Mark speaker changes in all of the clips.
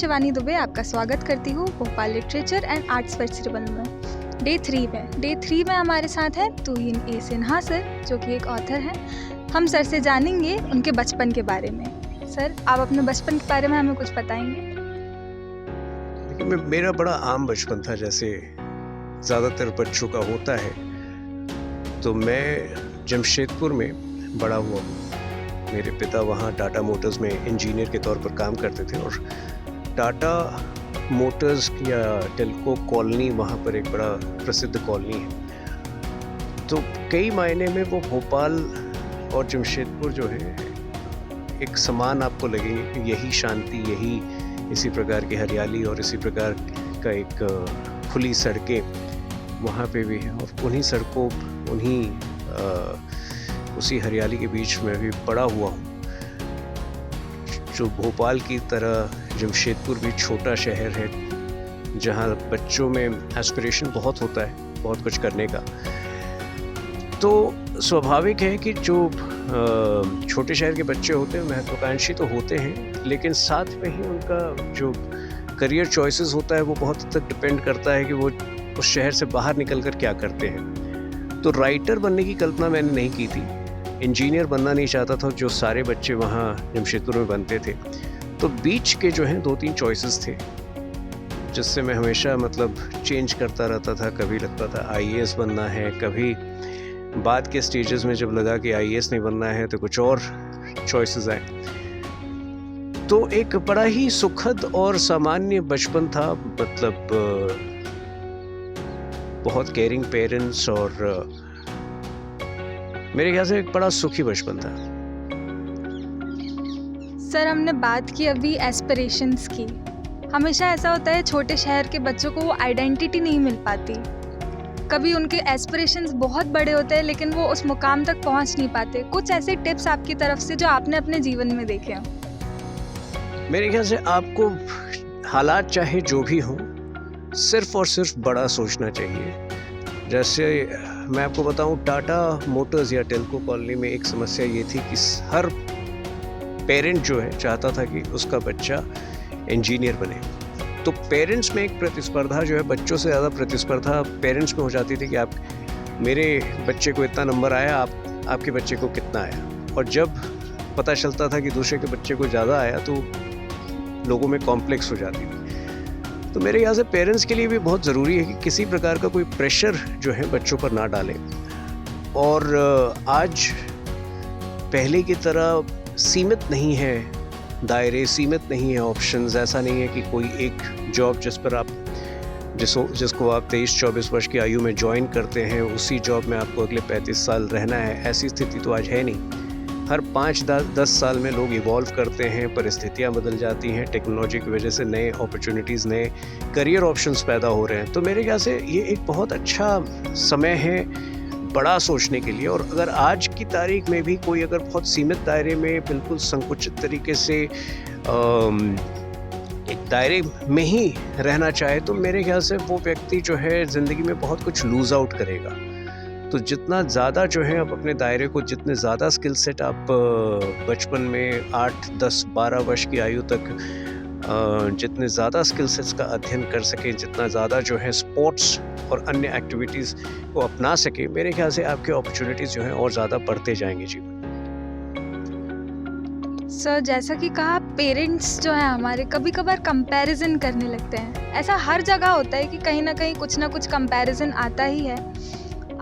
Speaker 1: शिवानी दुबे आपका स्वागत करती हूँ Bhopal literature and arts festival में डे 3 में हमारे साथ है तुहीन ए सिन्हा सर, जो कि एक ऑथर हैं। हम सर से जानेंगे उनके बचपन के बारे में। सर, आप अपने बचपन के बारे में हमें कुछ बताएंगे?
Speaker 2: देखिए, मेरा बड़ा आम बचपन था, जैसे ज़्यादातर बच्चों का होता है। तो मैं जमशेदपुर में बड़ा हुआ हूँ। मेरे पिता वहाँ टाटा मोटर्स में इंजीनियर के तौर पर काम करते थे, और टाटा मोटर्स या टेल्को कॉलोनी वहाँ पर एक बड़ा प्रसिद्ध कॉलोनी है। तो कई मायने में वो भोपाल और जमशेदपुर जो है एक समान आपको लगेंगे कि यही शांति, यही इसी प्रकार की हरियाली और इसी प्रकार का एक खुली सड़कें वहाँ पे भी हैं। और उन्हीं सड़कों, उसी हरियाली के बीच में भी बड़ा हुआ हूँ। जो भोपाल की तरह जमशेदपुर भी छोटा शहर है, जहाँ बच्चों में एस्पिरेशन बहुत होता है, बहुत कुछ करने का। तो स्वाभाविक है कि जो छोटे शहर के बच्चे होते हैं महत्वाकांक्षी तो होते हैं, लेकिन साथ में ही उनका जो करियर चॉइसेस होता है वो बहुत हद तक डिपेंड करता है कि वो उस शहर से बाहर निकल कर क्या करते हैं। तो राइटर बनने की कल्पना मैंने नहीं की थी, इंजीनियर बनना नहीं चाहता था जो सारे बच्चे वहाँ जमशेदपुर में बनते थे। तो बीच के जो हैं 2-3 चॉइसेस थे, जिससे मैं हमेशा चेंज करता रहता था। कभी लगता था आईएएस बनना है, कभी बाद के स्टेजेस में जब लगा कि आईएएस नहीं बनना है तो कुछ और चॉइसेस आए। तो एक बड़ा ही सुखद और सामान्य बचपन था, बहुत केयरिंग पेरेंट्स, और मेरे ख्याल से एक बड़ा सुखी बचपन था।
Speaker 1: सर, हमने बात की अभी एस्पिरेशंस की। हमेशा ऐसा होता है छोटे शहर के बच्चों को वो आइडेंटिटी नहीं मिल पाती। कभी उनके एस्पिरेशंस बहुत बड़े होते हैं लेकिन वो उस मुकाम तक पहुंच नहीं पाते। कुछ ऐसे टिप्स आपकी तरफ से जो आपने अपने जीवन में देखे हैं?
Speaker 2: मेरे ख्याल से आपको हालात चाहे जो भी हो, सिर्फ और सिर्फ बड़ा सोचना चाहिए। जैसे मैं आपको बताऊं, टाटा मोटर्स या टेल्को कॉलोनी में एक समस्या ये थी कि हर पेरेंट जो है चाहता था कि उसका बच्चा इंजीनियर बने। तो पेरेंट्स में एक प्रतिस्पर्धा जो है, बच्चों से ज़्यादा प्रतिस्पर्धा पेरेंट्स में हो जाती थी कि आप, मेरे बच्चे को इतना नंबर आया, आपके बच्चे को कितना आया। और जब पता चलता था कि दूसरे के बच्चे को ज़्यादा आया तो लोगों में कॉम्प्लेक्स हो जाती थी। तो मेरे यहाँ से पेरेंट्स के लिए भी बहुत ज़रूरी है कि किसी प्रकार का कोई प्रेशर जो है बच्चों पर ना डालें। और आज पहले की तरह सीमित नहीं है दायरे, सीमित नहीं है ऑप्शंस। ऐसा नहीं है कि कोई एक जॉब जिसको आप 23-24 वर्ष की आयु में ज्वाइन करते हैं, उसी जॉब में आपको अगले 35 साल रहना है। ऐसी स्थिति तो आज है नहीं। हर 5-10 साल में लोग इवॉल्व करते हैं, परिस्थितियां बदल जाती हैं, टेक्नोलॉजी की वजह से नए अपॉर्चुनिटीज़, नए करियर ऑप्शंस पैदा हो रहे हैं। तो मेरे ख्याल से ये एक बहुत अच्छा समय है बड़ा सोचने के लिए। और अगर आज की तारीख में भी कोई अगर बहुत सीमित दायरे में, बिल्कुल संकुचित तरीके से एक दायरे में ही रहना चाहे, तो मेरे ख्याल से वो व्यक्ति जो है ज़िंदगी में बहुत कुछ लूज़ आउट करेगा। तो जितना ज़्यादा जो है आप अपने दायरे को, जितने ज़्यादा स्किल सेट आप बचपन में 8, 10, 12 वर्ष की आयु तक जितने ज़्यादा स्किल सेट्स का अध्ययन कर सकें, जितना ज़्यादा जो है स्पोर्ट्स और अन्य एक्टिविटीज़ को अपना सके, मेरे ख्याल से आपके अपॉर्चुनिटीज़ जो हैं और ज़्यादा बढ़ते जाएंगे जीवन।
Speaker 1: सर, जैसा कि कहा, पेरेंट्स जो है हमारे कभी कभार कंपैरिजन करने लगते हैं। ऐसा हर जगह होता है कि कहीं ना कहीं कुछ ना कुछ कंपैरिजन आता ही है।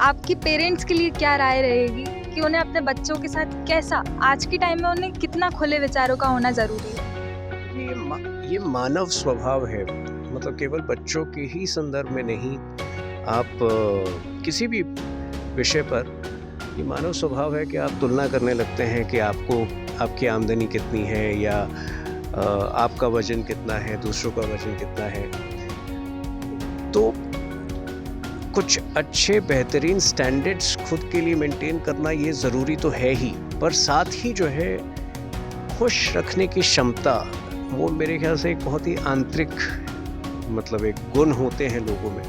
Speaker 1: आपकी पेरेंट्स के लिए क्या राय रहेगी कि उन्हें अपने बच्चों के साथ कैसा, आज के टाइम में उन्हें कितना खुले विचारों का होना ज़रूरी है?
Speaker 2: ये मानव स्वभाव है, केवल बच्चों के ही संदर्भ में नहीं, आप किसी भी विषय पर ये मानव स्वभाव है कि आप तुलना करने लगते हैं कि आपकी आमदनी कितनी है, या आपका वजन कितना है, दूसरों का वजन कितना है। तो कुछ अच्छे बेहतरीन स्टैंडर्ड्स खुद के लिए मेंटेन करना ये ज़रूरी तो है ही, पर साथ ही जो है खुश रखने की क्षमता, वो मेरे ख्याल से एक बहुत ही आंतरिक एक गुण होते हैं लोगों में।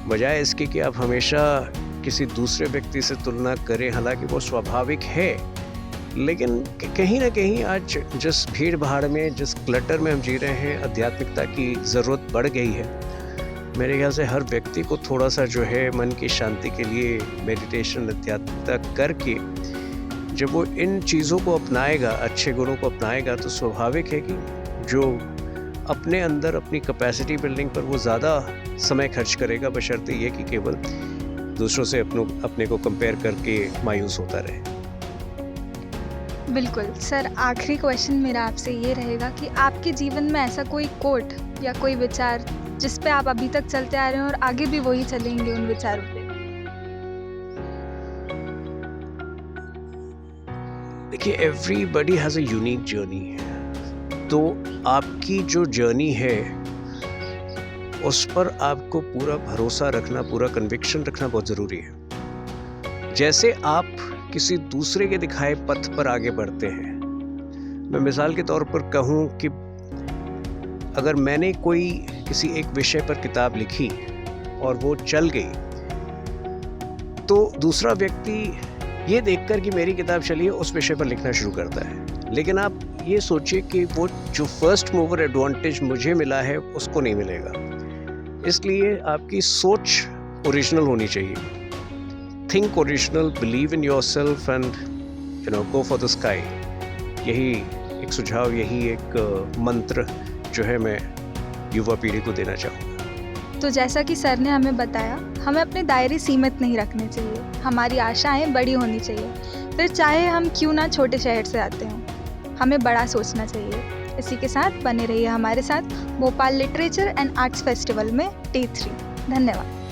Speaker 2: बजाय इसके कि आप हमेशा किसी दूसरे व्यक्ति से तुलना करें, हालांकि वो स्वाभाविक है, लेकिन कहीं ना कहीं आज जिस भीड़ भाड़ में, जिस क्लटर में हम जी रहे हैं, आध्यात्मिकता की ज़रूरत बढ़ गई है। मेरे ख्याल से हर व्यक्ति को थोड़ा सा जो है मन की शांति के लिए मेडिटेशन, आध्यात्मिकता करके जब वो इन चीज़ों को अपनाएगा, अच्छे गुणों को अपनाएगा, तो स्वाभाविक है कि जो अपने अंदर अपनी कैपेसिटी बिल्डिंग पर वो ज़्यादा समय खर्च करेगा, बशर्ते ये कि केवल दूसरों से अपने को कंपेयर करके मायूस होता रहे।
Speaker 1: बिल्कुल सर, आखिरी क्वेश्चन मेरा आपसे ये रहेगा कि आपके जीवन में ऐसा कोई कोट या कोई विचार जिस पे आप अभी तक चलते आ रहे हैं और आगे भी वही चलेंगे उन विचारों पे?
Speaker 2: देखिए, everybody has a unique journey, तो आपकी जो जर्नी है उस पर आपको पूरा भरोसा रखना, पूरा कन्विक्शन रखना बहुत ज़रूरी है। जैसे आप किसी दूसरे के दिखाए पथ पर आगे बढ़ते हैं, मैं मिसाल के तौर पर कहूँ कि अगर मैंने कोई किसी एक विषय पर किताब लिखी और वो चल गई, तो दूसरा व्यक्ति ये देखकर कि मेरी किताब चली है उस विषय पर लिखना शुरू करता है। लेकिन आप ये सोचिए कि वो जो फर्स्ट मूवर एडवांटेज मुझे मिला है उसको नहीं मिलेगा। इसलिए आपकी सोच ओरिजिनल होनी चाहिए। Think original, believe in yourself and go for the sky. यही एक सुझाव, यही एक मंत्र जो है मैं युवा पीढ़ी को देना चाहूँगा।
Speaker 1: तो जैसा कि सर ने हमें बताया, हमें अपने दायरे सीमित नहीं रखने चाहिए, हमारी आशाएं बड़ी होनी चाहिए, फिर चाहे हम क्यों ना छोटे शहर से आते हों, हमें बड़ा सोचना चाहिए। इसी के साथ बने रहिए हमारे साथ Bhopal literature and arts festival में T3। धन्यवाद।